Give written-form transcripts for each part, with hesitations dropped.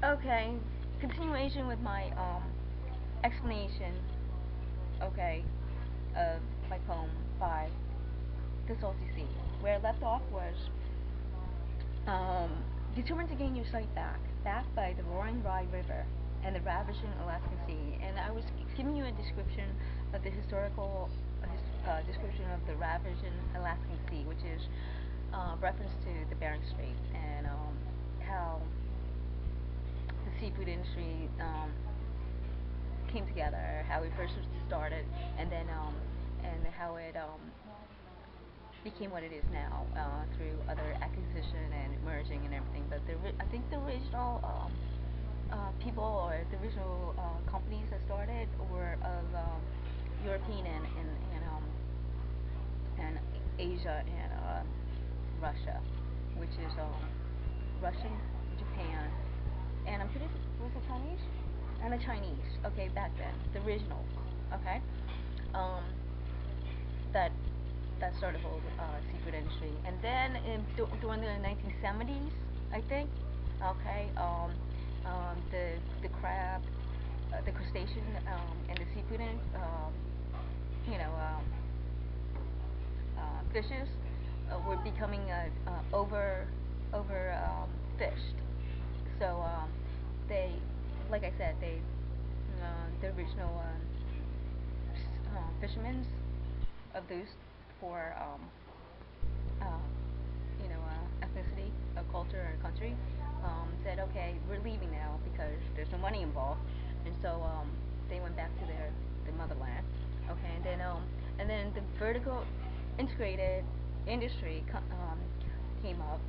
Okay, continuation with my explanation, okay, of my poem by the Salty Sea. Where I left off was determined to gain your sight back, backed by the roaring Rye River and the ravishing Alaskan Sea. And I was giving you a description of the historical description of the ravishing Alaskan Sea, which is reference to the Bering Strait, and how the seafood industry came together, how it first started, and then and how it became what it is now through other acquisition and merging and everything. But I think the original people, or the original companies that started, were of European and Asia and Russia, which is Russian, Japan, and I'm pretty was it Chinese? And the Chinese. Okay, back then, the original. Okay, um, that started the whole seafood industry, and then during the 1970s, I think. Okay, the crab, the crustacean, and the seafood, you know, fishes were becoming over fished. So they, like I said, the original fishermen of those four ethnicity, culture, or country said, okay, we're leaving now because there's no money involved, and so they went back to their motherland. Okay, and then the vertical integrated industry came up,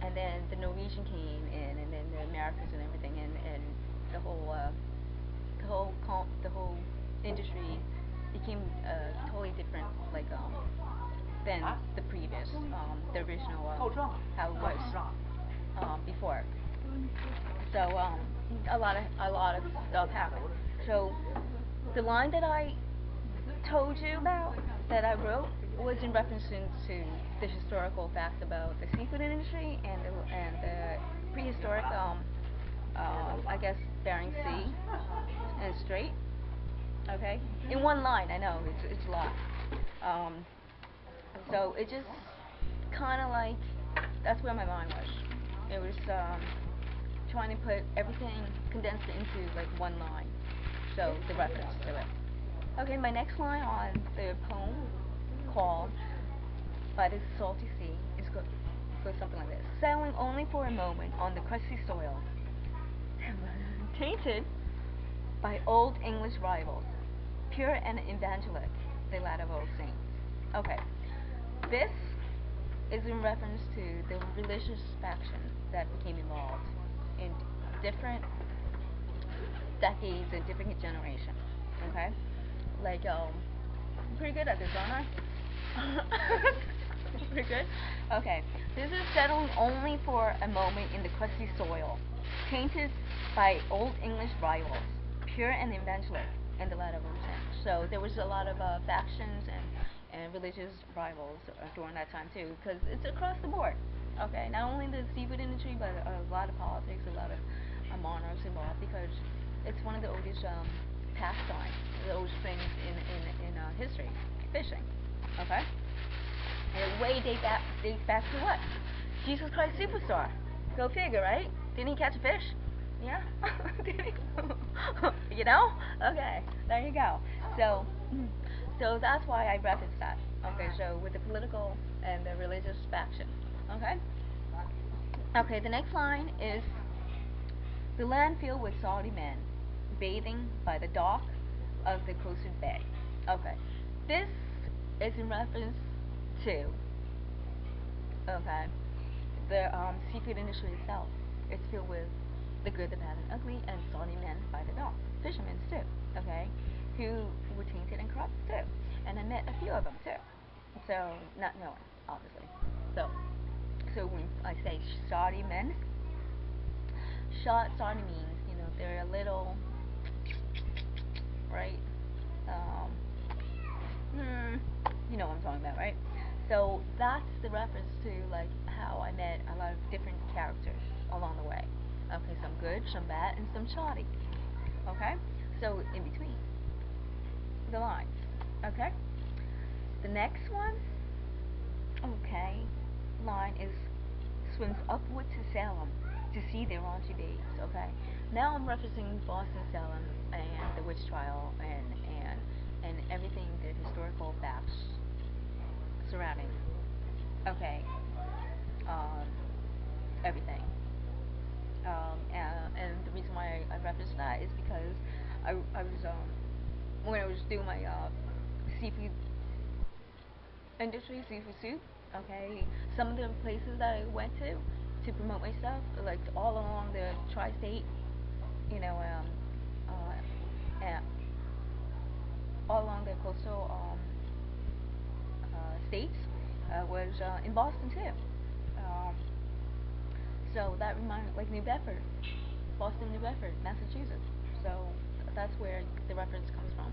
and then the Norwegian came in, and then the Americans and everything, and the whole industry became totally different, like than the previous, the original, how it was before. So a lot of stuff happened. So the line that I told you about, that I wrote, was in reference to the historical facts about the seafood industry and the prehistoric, I guess, Bering Sea and Strait. Okay, in one line. I know it's a lot. So it just kind of like, that's where my mind was. It was trying to put everything, condensed it into like one line. So the reference to it. Okay, my next line on the poem, called by the Salty Sea, goes something like this: sailing only for a moment on the crusty soil, tainted by old English rivals, pure and evangelic, the lad of old saints. Okay, this is in reference to the religious factions that became involved in different decades and different generations. Okay, like I'm pretty good at this, aren't I? Pretty good. Okay, this is settling only for a moment in the crusty soil, tainted by old English rivals, pure and evangelic, and the lad of old saints. So there was a lot of factions and religious rivals during that time too, because it's across the board. Okay, not only the seafood industry, but a lot of politics, a lot of monarchs involved, because it's one of the oldest pastimes, the oldest things in history, fishing. Okay, and it dates back to what? Jesus Christ Superstar. Go figure, right? Didn't he catch a fish? Yeah? Did he? You know? Okay, there you go. So, so that's why I referenced that. Okay, so with the political and the religious faction. Okay? Okay, the next line is: the land filled with Saudi men, bathing by the dock of the coastal bay. Okay, this is in reference to, okay, the seafood industry itself. It's filled with the good, the bad, and ugly, and Saudi men by the dock, fishermen too, okay, who were tainted and corrupt too. And I met a few of them too. So, not knowing, obviously. So when I say Saudi men, Saudi means, they're a little, right? You know what I'm talking about, right? So that's the reference to like how I met a lot of different characters along the way. Okay, some good, some bad, and some shoddy. Okay? So, in between the lines. Okay? The next one, okay, line is swims upward to Salem to see their raunchy babes. Okay? Now I'm referencing Boston, Salem, and the witch trial, and everything, the historical facts surrounding. Okay. Um, everything. And the reason why I referenced that is because I was when I was doing my seafood industry, seafood soup. Okay, some of the places that I went to promote myself, like all along the tri-state, you know, and all along the coastal states, was in Boston too. Um, so that reminded, like, New Bedford, Boston, New Bedford, Massachusetts. So that's where the reference comes from.